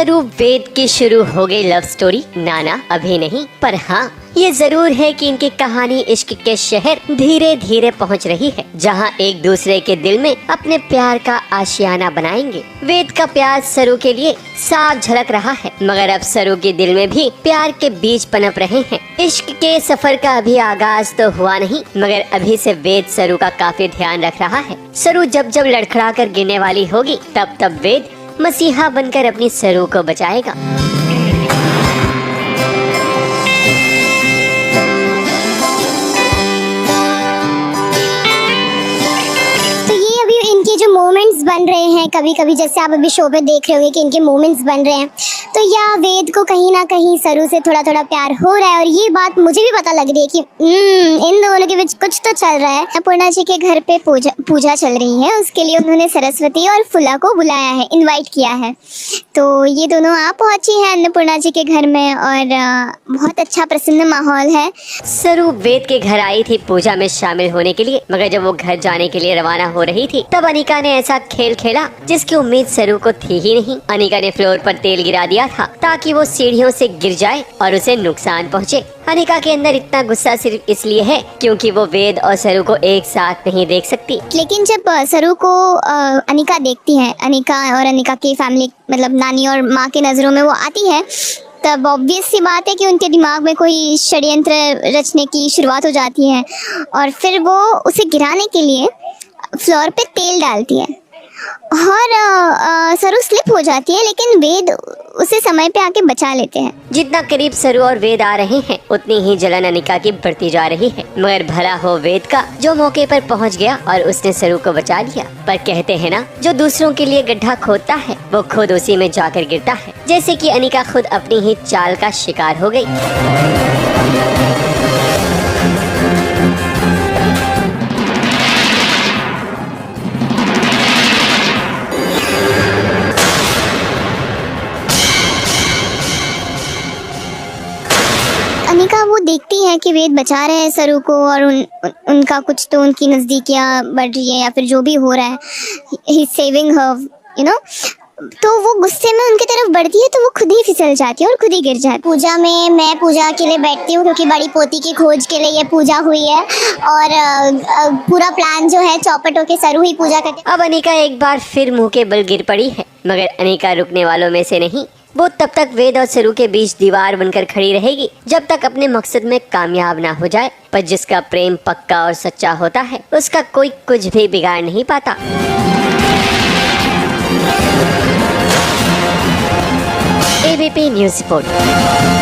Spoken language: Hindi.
सरू वेद की शुरू हो गई लव स्टोरी। नाना अभी नहीं, पर हाँ ये जरूर है कि इनकी कहानी इश्क के शहर धीरे धीरे पहुंच रही है, जहां एक दूसरे के दिल में अपने प्यार का आशियाना बनाएंगे। वेद का प्यार सरू के लिए साफ झलक रहा है, मगर अब सरू के दिल में भी प्यार के बीज पनप रहे हैं। इश्क के सफर का अभी आगाज तो हुआ नहीं, मगर अभी से वेद सरू का काफी ध्यान रख रहा है। सरू जब जब लड़खड़ा कर गिरने वाली होगी, तब तब वेद मसीहा बनकर अपनी सरू को बचाएगा। इनके जो मोमेंट्स बन रहे हैं, कभी कभी जैसे आप अभी शो पे देख रहे होंगे कि इनके मोमेंट्स बन रहे हैं, तो या वेद को कहीं ना कहीं सरू से थोड़ा थोड़ा प्यार हो रहा है। और ये बात मुझे भी पता लग रही है कि इन दोनों के बीच कुछ तो चल रहा है। अन्नपूर्णा जी के घर पे पूजा चल रही है, उसके लिए उन्होंने सरस्वती और फुला को बुलाया है, इनवाइट किया है। तो ये दोनों आ पहुंची है अन्नपूर्णा जी के घर में और बहुत अच्छा प्रसन्न माहौल है। सरू वेद के घर आई थी पूजा में शामिल होने के लिए, मगर जब वो घर जाने के लिए रवाना हो रही थी, तब अनिका ने ऐसा खेल खेला जिसकी उम्मीद सरू को थी ही नहीं। अनिका ने फ्लोर पर तेल गिरा दिया था ताकि वो सीढ़ियों से गिर जाए और उसे नुकसान पहुंचे। अनिका के अंदर इतना गुस्सा सिर्फ इसलिए है क्योंकि वो वेद और सरू को एक साथ नहीं देख सकती। लेकिन जब सरू को अनिका देखती है, अनिका और अनिका की फैमिली मतलब नानी और माँ के नजरों में वो आती है, तब ऑब्वियस सी बात है कि उनके दिमाग में कोई षड्यंत्र रचने की शुरुआत हो जाती है और फिर वो उसे गिराने के लिए फ्लोर पे तेल डालती है और सरू स्लिप हो जाती है, लेकिन वेद उसे समय पे आके बचा लेते हैं। जितना करीब सरू और वेद आ रहे हैं, उतनी ही जलन अनिका की बढ़ती जा रही है, मगर भला हो वेद का जो मौके पर पहुंच गया और उसने सरू को बचा लिया। पर कहते हैं ना, जो दूसरों के लिए गड्ढा खोदता है वो खुद उसी में जाकर गिरता है, जैसे कि अनिका खुद अपनी ही चाल का शिकार हो गई। अनिका वो देखती है कि वेद बचा रहे हैं सरू को और उनका कुछ तो उनकी नज़दीकियाँ बढ़ रही है या फिर जो भी हो रहा है, ही सेविंग हर, यू नो। तो वो गुस्से में उनकी तरफ बढ़ती है तो वो खुद ही फिसल जाती है और खुद ही गिर जाती है। पूजा में मैं पूजा के लिए बैठती हूँ क्योंकि बड़ी पोती की खोज के लिए ये पूजा हुई है और पूरा प्लान जो है चौपट होके सरू ही पूजा करते। अब अनिका एक बार फिर मुंह के बल गिर पड़ी है, मगर अनिका रुकने वालों में से नहीं। वो तब तक वेद और सरू के बीच दीवार बनकर खड़ी रहेगी जब तक अपने मकसद में कामयाब ना हो जाए। पर जिसका प्रेम पक्का और सच्चा होता है, उसका कोई कुछ भी बिगाड़ नहीं पाता। ABP news report.